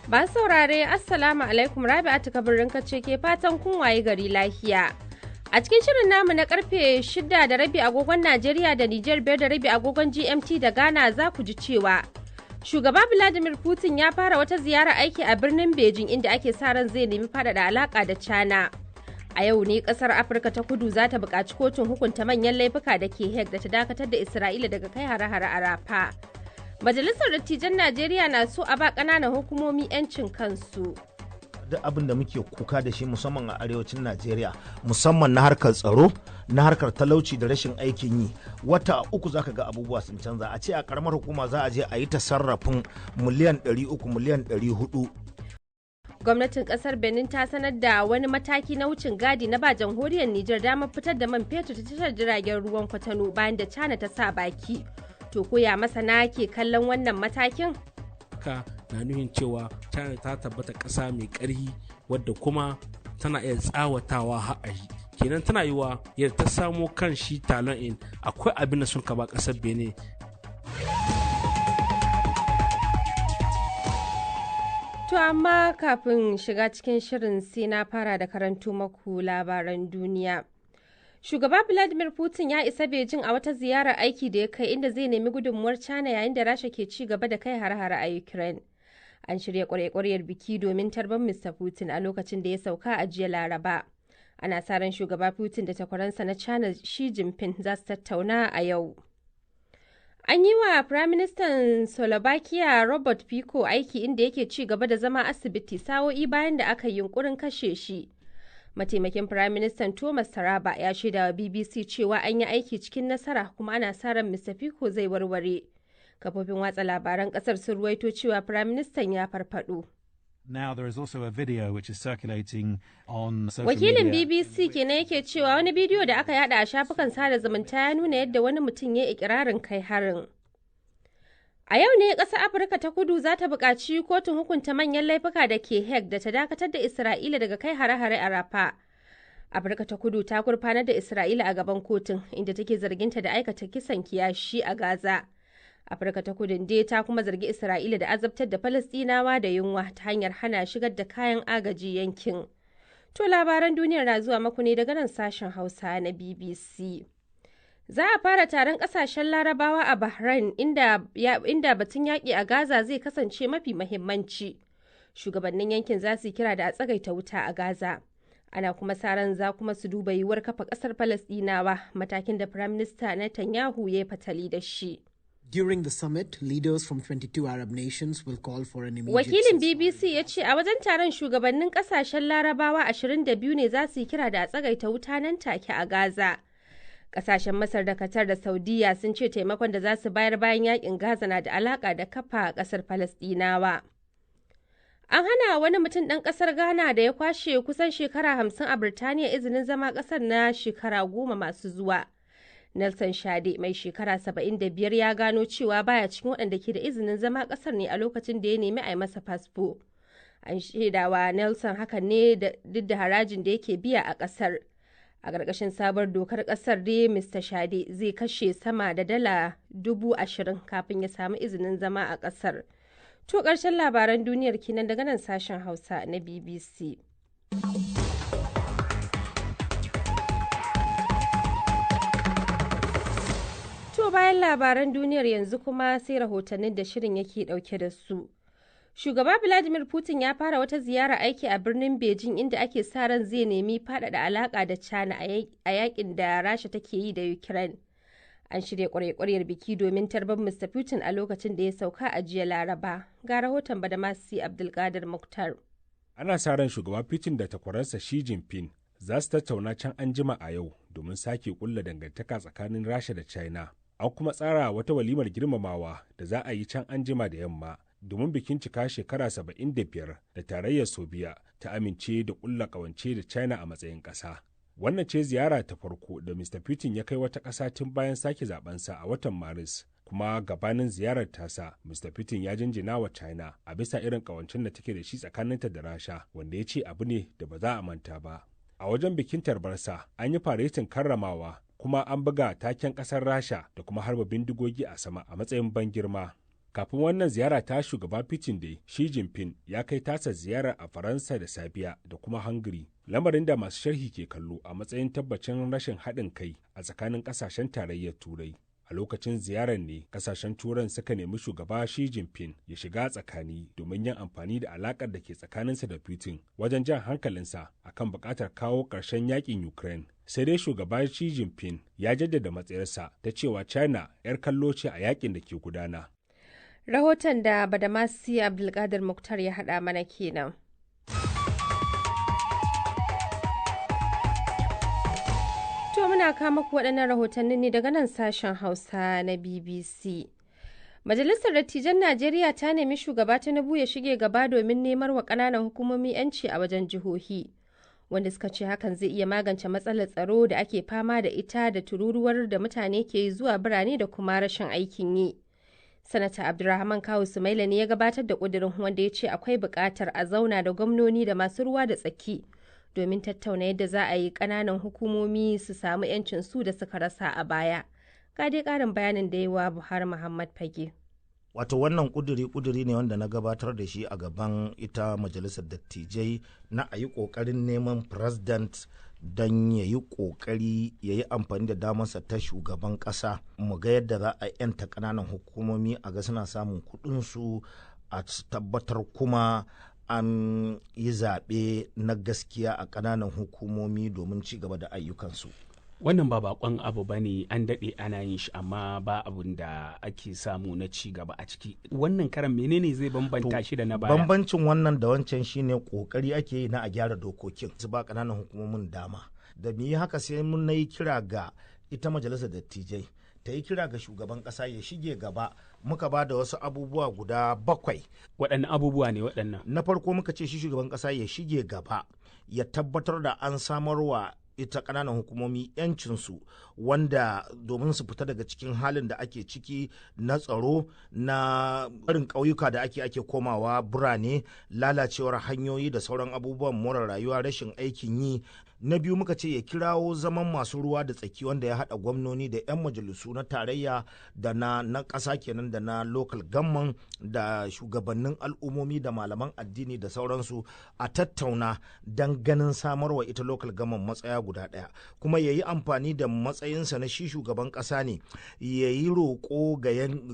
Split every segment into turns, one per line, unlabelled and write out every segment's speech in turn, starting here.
Ba saurare Assalamu alaikum Rabi'atu Kabirin kace ke fatan kun waye gari lafiya. A cikin shirin namu na karfe 6:30 agogon Najeriya da Nijar 5:30 agogon GMT da Ghana za ku ji cewa Shugaba Vladimir Putin ya fara wata ziyara aiki a birnin Beijing inda ake sa ran zai nemi faɗaɗa alaƙa da China. A yau ne ƙasar Afirka ta Kudu za ta buƙaci kotun hukunta manyan laifuka da ke Hague da ta dakatar da Isra'ila daga kai hare-hare a Rafa. Majalisar Dattijan Najeriya na so a ba ƙananan hukumomi 'yancin kansu.
Duk abin da muke kuka da shi musamman a arewacin Najeriya, musamman na harkar tsaro, na harkar talauci da rashin aikin yi, wata uku zaka ga abubuwa sun canza. A ce a karamar hukuma za a je a yi ta sarrafin miliyan 300 miliyan 400.
Gwamnatin kasar Benin ta sanar da wani mataki na wucin gadi na ba jamhuriyar Nijar damar fitar da man fetur ta tashar jiragen ruwan Kwatano bayan da China ta sa baki. To koya masana ke kallon wannan matakin?
Ka na nuhin cewa China ta tabbata ƙasa mai ƙarfi wadda kuma tana iya tsawatawa ha'ayi. Kenan tana yiwa yadda ta samo kan shi talon in akwai abin da sun ka ba ƙasar Benin.
To amma kafin shiga cikin shirin sai na fara da karanto maku labaran duniya. Shugaba Vladimir Putin ya isa Beijing a wata ziyarar aiki da ya kai inda zai nemi gudunmuwar China yayin da Rasha ke ci gaba da kai hare-hare a Ukraine. An shirya ƙwarya-ƙwaryar biki domin tarban Mr. Putin a lokacin da ya sauka a jiya Laraba. Ana sa ran shugaba Putin da takwaransa na China Xi Jinping za su tattauna a yau. An yi wa Firaministan Slovakia Robert Fico aiki inda yake ci gaba da zama asibiti sa'o'i bayan da aka yi yunkurin kashe shi. Mataimakin Firaministan Thomas Taraba ya shaida wa BBC cewa an yi aiki cikin nasara kuma ana sa ran Mr. Fico zai warware. Kafofin watsa labaran kasar sun ruwaito cewa Firaministan ya farfado.
Now there is also a video which is circulating on social
Wakilin
media.
BBC kenan yake cewa wani bidiyo da aka yada a shafukan sada zumunta ya nuna yadda wani mutum ya ikirarin kai harin. A yau ne ƙasar Afirka ta Kudu za ta buƙaci kotun hukunta manyan laifuka da ke Hague da ta dakatar da Isra'ila daga kai hare-hare a Rafa. Afirka ta Kudu ta gurfanar da Isra'ila a gaban kotun inda take zarginta da aikata kisan kiyashi a Gaza. Afirka ta Kudu dai ta kuma zargi Isra'ila da azabtar da Falasɗinawa da yunwa ta hanyar hana shigar da kayan agaji yankin. To labaran duniyar na zuwa maku ne daga nan sashen Hausa na BBC. Za a fara taron ƙasashen Larabawa a Bahrain inda batun yaƙi a Gaza zai kasance mafi mahimmanci. Shugabannin yankin za su kira da a tsagaita wuta a Gaza. Ana kuma sa ran za kuma su duba yiwuwar kafa ƙasar Falasɗinawa, matakin da Firaminista Netanyahu ya fatali da shi.
During the summit, leaders from 22 Arab nations will call for an immediate
Wakilin BBC ya ce a wajen taron shugabannin ƙasashen Larabawa 22 ne za su yi kira da a tsagaita wuta nan take a Gaza. Kasashen Masar da Qatar da Saudiya sun ce taimakon da za su bayar bayan yakin Gaza na da alaka da kafa kasar Falasɗinawa. An hana wani mutum ɗan ƙasar Ghana da ya kwashe kusan shekara 50 a Birtaniya izinin zama ƙasar na shekara 10 masu zuwa. Nelson Shade mai shekara 75 ya gano cewa baya cikin waɗanda ke da izinin zama ƙasar ne a lokacin da ya nemi a yi masa fasfo. An shaidawa Nelson hakan ne duk da harajin da yake biya a ƙasar. A ƙarƙashin sabuwar dokar ƙasar dai Mr. Shade zai kashe sama da dala 20,000 kafin ya samu izinin zama a ƙasar. To ƙarshen labaran duniyar kenan daga nan sashen Hausa na BBC. To bayan labaran duniyar yanzu kuma sai rahotannin da shirin yake ɗauke da su. Shugaba Vladimir Putin ya fara wata ziyara aiki a birnin Beijing inda ake sa ran zai nemi faɗaɗa alaƙa da China a yakin da Rasha take yi da Ukraine. An shirya ƙwarya-ƙwaryar biki domin tarban Mr. Putin a lokacin da ya sauka a jiya Laraba. Ga rahoton Badamasi Abdulkadir Mukhtar.
Ana sa ran shugaba Putin da takwararsa Xi Jinping za su tattauna can anjima a yau domin sake kulla dangantaka tsakanin Rasha da China. An kuma tsara wata walimar girmamawa da za a yi can anjima da yamma. Domin bikin cika shekara 75 da tarayyar Sobiya ta amince da ƙulla ƙawance da China a matsayin ƙasa. Wannan ce ziyara ta farko da Mr. Putin ya kai wata ƙasa tun bayan sake zabensa a watan Maris. Kuma gabanin ziyarar tasa, Mr. Putin ya jinjina wa China a bisa irin ƙawancen da take da shi tsakaninta da Rasha, wanda ya ce abu ne da ba za a manta ba. A wajen bikin tarbarsa, an yi faretin karramawa kuma an buga taken ƙasar Rasha da kuma harba bindigogi a sama a matsayin ban girma. Kafin wannan ziyara ta shugaba Putin da Xi Jinping ya kai tasa ziyarar a Faransa da Sabiya da kuma Hungary, lamarin da masu sharhi ke kallo a matsayin tabbacin rashin haɗin kai a tsakanin ƙasashen tarayyar Turai. A lokacin ziyarar ne ƙasashen Turan suka nemi shugaba Xi Jinping ya shiga tsakani domin yin amfani da alaƙar da ke tsakaninsa da Putin wajen jan hankalinsa akan buƙatar kawo ƙarshen yaƙin Ukraine. Sai dai shugaba Xi Jinping ya jaddada matsayarsa ta cewa China 'yar kallo ce a yaƙin da ke gudana.
Rahoton da Badamasi Abdulkadir Muktar ya haɗa mana kenan. To muna kama ku waɗannan rahotannin ne daga nan sashen Hausa na BBC. Majalisar Dattijan Najeriya ta nemi shugaba Tinubu ya shige gaba domin nemar wa ƙananan hukumomi 'yanci a wajen jihohi, wanda suka ce hakan zai iya magance matsalar tsaro da ake fama da ita da tururuwar da mutane ke zuwa birane da kuma rashin aikin yi. Sanata Abdulrahman Kawu Sumaila ne ya gabatar da ƙudurin, wanda ya ce akwai buƙatar a zauna da gwamnoni da masu ruwa da tsaki domin tattauna yadda za a yi ƙananan hukumomi su samu 'yancin su da suka rasa a baya. Ga dai ƙarin bayanin da yawa Buhari Muhammad Fage.
Wato wannan kuduri ne wanda na gabatar da shi a gaban ita majalisar dattijai na a yi ƙoƙarin neman president don ya yi ƙoƙari ya yi amfani da damarsa ta shugaban ƙasa, mu ga yadda za a yanta ƙananan hukumomi a ga suna samun kuɗinsu, a tabbatar kuma an yi zaɓe na gaskiya a ƙananan hukumomi domin ci gaba da ayyukansu.
Wannan ba bakon abu ba ne, an daɗe ana yin shi amma ba abun da ake samu na ci gaba a ciki. Wannan karan menene zai bambanta shi da na baya?
Bambancin wannan da wancan shine kokari ake yi na a gyara dokokin su ba ƙananan hukumomin dama. Da mu yi haka sai mun yi kira ga ita majalisar dattijai ta yi kira ga shugaban ƙasa ya shige gaba. Muka ba da wasu abubuwa guda 7.
Waɗannan abubuwa ne waɗannan?
Na farko muka ce shi shugaban ƙasa ya shige gaba ya tabbatar da an samarwa ita ƙananan hukumomi 'yancinsu, wanda domin su fita daga cikin halin da ake ciki na tsaro, na barin ƙauyuka da ake komawa birane, lalacewar hanyoyi da sauran abubuwan more rayuwa, rashin aikin yi. Na biyu muka ce ya kirawo zaman masu ruwa da tsaki wanda ya haɗa gwamnoni da 'yan majalisu na tarayya da na ƙasa kenan da na local government da shugabannin al'ummomi da malaman addini da sauransu, a tattauna don ganin samarwa ita local government matsaya guda ɗaya. Kuma ya yi amfani da matsayinsa na shi shugaban ƙasa ne ya yi roƙo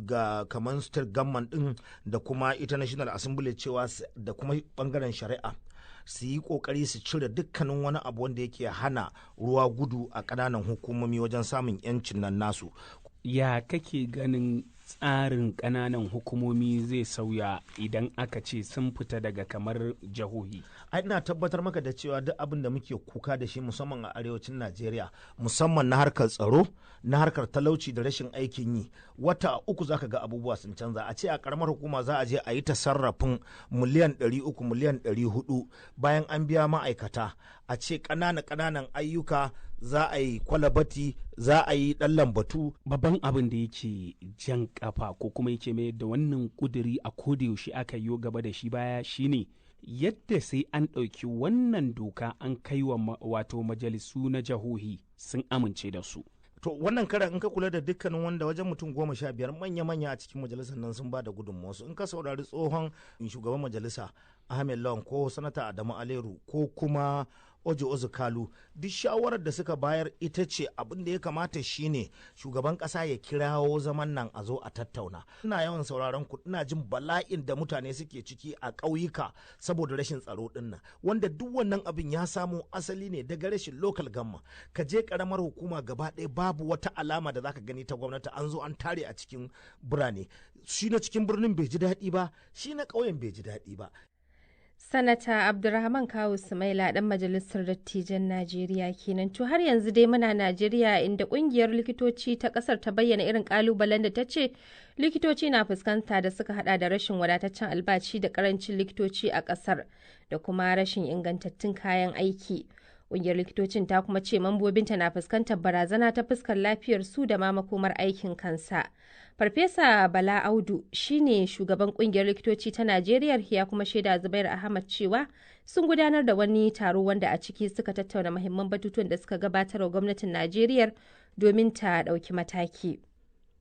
ga kamar state government ɗin da kuma ita national assembly cewa da kuma ɓangaren shari'a su yi kokari su cire dukkanin wani abu wanda yake hana ruwa gudu a ƙananan hukumomi wajen samun 'yancin nan nasu.
Ya kake ganin tsarin ƙananan hukumomi zai sauya idan aka ce sun fita daga kamar jihohi?
Ina tabbatar maka da cewa duk abin da muke kuka da shi musamman a arewacin Najeriya, musamman na harkar tsaro, na harkar talauci da rashin aikin yi, wata 3 zaka ga abubuwa sun canza. A ce a karamar hukuma za a je a yi ta sarrafin miliyan 300 miliyan 400 bayan an biya ma'aikata. A ce ƙananan ayyuka za a yi kwalabati, za a yi ɗan lambatu.
Babban abin da yake jan kafa ko kuma yake mai da wannan kuduri a kodayaushe aka yi gaba da shi baya shine yadda sai an ɗauki wannan doka an kai wa wato majalisu na jihohi sun amince da su.
To wannan karan in ka kula da dukkanin wanda wajen mutum 15 manya-manya a cikin majalisar nan sun ba da gudunmawarsu. In ka saurari tsohon shugaban majalisa Ahmed Lawan ko sanata Adamu Aleru ko kuma Ojo Kalu, duk shawarar da suka bayar ita ce abin da ya kamata shine shugaban kasa ya kirawo zaman nan a zo a tattauna. Ina yawan sauraron ku, ina jin bala'in da mutane suke ciki a ƙauyuka saboda rashin tsaro din nan, wanda duk wannan abin ya samo asali ne daga rashin local gamma. Ka je karamar hukuma gaba ɗaya babu wata alama da zaka gani ta gwamnati, an zo an tare a cikin birane. Shi na cikin birnin bai ji daɗi ba, shi na ƙauyen bai ji daɗi ba.
Sanata Abdulrahman Kawu Sumaila ɗan majalisar dattijan Najeriya kenan. To har yanzu dai muna Najeriya, inda ƙungiyar likitoci ta ƙasar ta bayyana irin ƙalubalen da ta ce likitoci na fuskanta da suka hada da rashin wadataccen albashi da ƙarancin likitoci a ƙasar da kuma rashin ingantattun kayan aiki. Ƙungiyar likitocin ta kuma ce mambobinta na fuskantar barazana ta fuskar lafiyar su da ma makomar aikin kansa. Farfesa Bala Audu shine shugaban ƙungiyar likitoci ta Najeriya, ya kuma shaida Zubair Ahmad cewa sun gudanar da wani taro wanda a ciki suka tattauna muhimman batutuwan da suka gabatar wa gwamnatin Najeriya domin ta ɗauki mataki.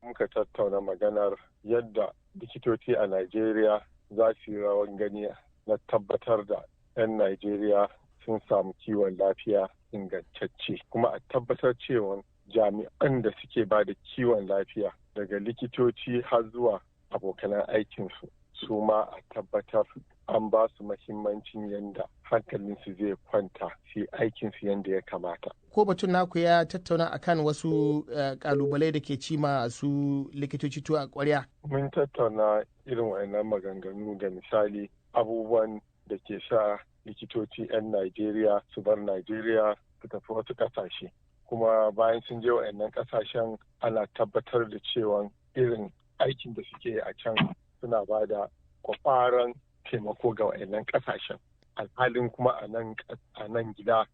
Muka tattauna maganar yadda likitoci a Najeriya za su yi rawan gani na tabbatar da 'yan Najeriya sun samu kiwon lafiya ingantacce, kuma a tabbatar cewa jami'an da suke ba da kiwon lafiya daga likitoci har zuwa abokanan aikinsu su ma a tabbatar an ba su mahimmancin yadda hankalinsu zai kwanta su aikinsu yadda ya kamata.
Ko batun naku ya tattauna akan wasu kalubalai da ke cima su likitoci to a ƙwarya?
Mun tattauna irin wayannan maganganu, ga misali abubuwan da ke sa likitoci 'yan Najeriya su bar Najeriya su tafi wasu ƙasashe. Kuma bayan sun je wayannan ƙasashen ana tabbatar da cewa irin aikin da suke a can suna ba da kwakwaran taimako ga wayannan ƙasashen. Alhalin kuma a nan gida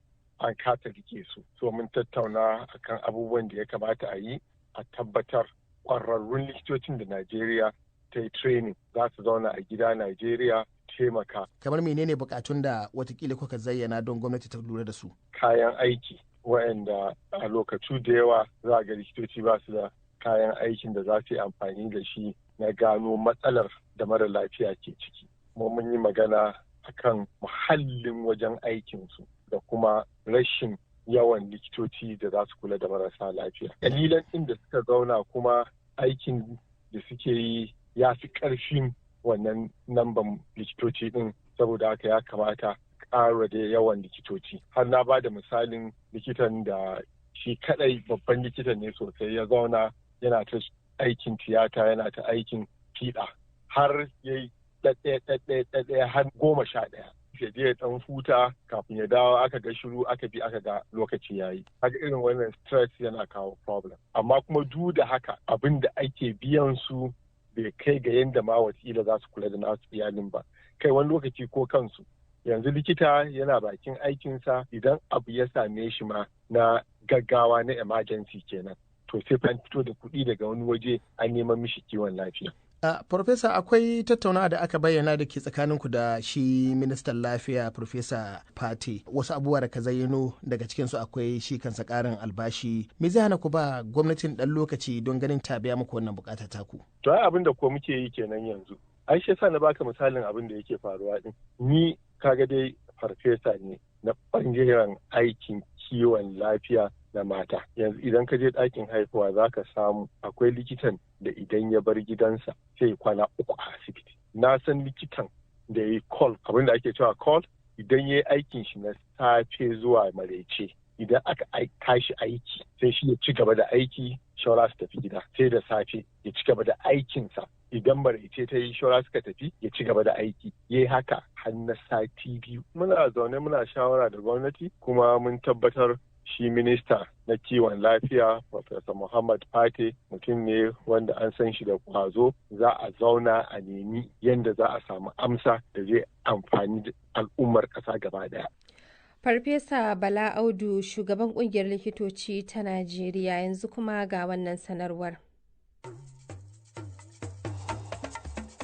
an kasa rike su. So mun tattauna akan abubuwan da ya kamata a yi a tabbatar ƙwararrun likitocin da Najeriya ta yi training za su zauna a gida Najeriya taimaka.
Kamar menene bukatun da watakila kuka zayyana don gwamnati ta lura da su?
Kayan aiki waɗanda a lokaci da yawa za a ga likitoci ba su da kayan aikin da za su yi amfani da shi na gano matsalar da mara lafiya ke ciki. Kuma mun yi magana akan muhallin wajen aikinsu da kuma rashin yawan likitoci da za su kula da marasa lafiya. Dalilan inda suka zauna kuma aikin da suke yi ya fi ƙarfin wannan namban likitoci ɗin, saboda haka ya kamata ƙara da yawan likitoci. Har na ba da misalin likitan da shi kaɗai babban likitan ne sosai ya zauna yana ta aikin tiyata yana ta aikin fiɗa har ya yi ɗaɗɗaya har 11. Ya je ya ɗan huta kafin ya dawo aka ga shiru aka ga lokaci ya yi. Haka irin wannan stress yana kawo problem. Amma kuma duk da haka abin da ake biyan su bai kai ga yadda ma wakila za su kula da nasu iyalin ba. Kai wani lokaci ko kansu. Yanzu likita yana bakin aikinsa idan abu ya same shi ma na gaggawa na emergency kenan. To sai fa fito da kuɗi daga wani waje an neman mishi kiwon lafiya.
Profesa, akwai tattaunawa da aka bayyana da ke tsakaninku da shi ministan lafiya Profesa Pate. Wasu abubuwa da ka zayyano daga cikinsu akwai shi kansa ƙarin albashi. Me zai hana ku ba gwamnatin ɗan lokaci don ganin ta biya muku wannan bukata taku?
To ai abin da ko muke yi kenan yanzu. Ai shi yasa na baka misalin abin da yake faruwa din. Ni kaga dai farfesa ne na ɓangaren aikin kiwon lafiya na mata. Yanzu idan ka je ɗakin haihuwa za ka samu akwai likitan da idan ya bar gidansa sai kwana 3 a asibiti. Na san likitan da ya yi call, abin da ake cewa call, idan ya yi aikin shi na safe zuwa maraice. Idan aka tashi aiki sai shi ya ci gaba da aiki, shawara su tafi gida. Sai da safe ya ci gaba da aikinsa. Idan maraice ta yi shawara suka tafi ya ci gaba da aiki. Ya yi haka har na sati 2. Muna zaune muna shawara da gwamnati kuma mun tabbatar shi minista na kiwon lafiya Professor Muhammad Pate mutum ne wanda an san shi da kwazo. Za a zauna a nemi yadda za a samu amsa da zai amfani da al'ummar ƙasa gaba ɗaya.
Farfesa Bala Audu, shugaban ƙungiyar likitoci ta Najeriya, yanzu kuma ga wannan sanarwar.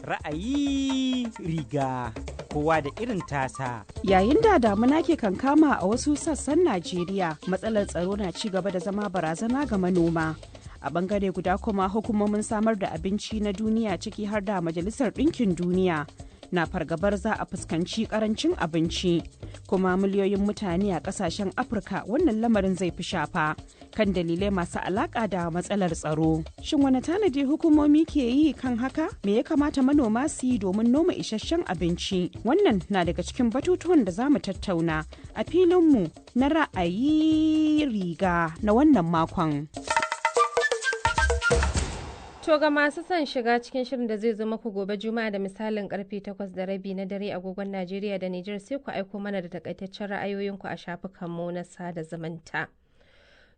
Ra'ayi riga kowa da irin tasa.
Yayin da damuna ke kankama a wasu sassan Najeriya, matsalar tsaro na ci gaba da zama barazana ga manoma. A bangare guda kuma hukumomin samar da abinci na duniya ciki har da Majalisar Ɗinkin Duniya na fargabar za a fuskanci karancin abinci, kuma miliyoyin mutane a kasashen Afirka wannan lamarin zai fi shafa kan dalilai masu alaka da matsalar tsaro. Shin wani tanadi hukumomi ke yi kan haka? Me ya kamata manoma su yi domin noma isasshen abinci? Wannan na daga cikin batutuwan da za mu tattauna a filinmu na ra'ayi riga na wannan makon.
To ga masu son shiga cikin shirin da zai zo maku gobe Juma'a da misalin karfe 8:30 na dare agogon Najeriya da Nijar, sai ku aiko mana da takaitaccen ra'ayoyinku a shafukanmu na sada zumunta.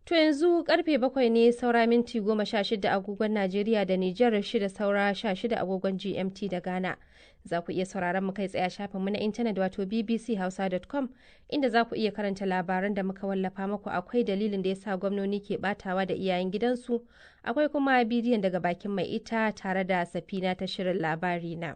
To yanzu karfe 7 ne saura minti 16 agogon Najeriya da Nijar, 6 saura 16 agogon GMT da Ghana. Za ku iya sauraron mu kai tsaye a shafinmu na intanet wato bbchausa.com, inda za ku iya karanta labaran da muka wallafa muku. Akwai dalilin da ya sa gwamnoni ke batawa da iyayen gidansu, akwai kuma bidiyon daga bakin mai ita tare da Safina ta shirin labari na.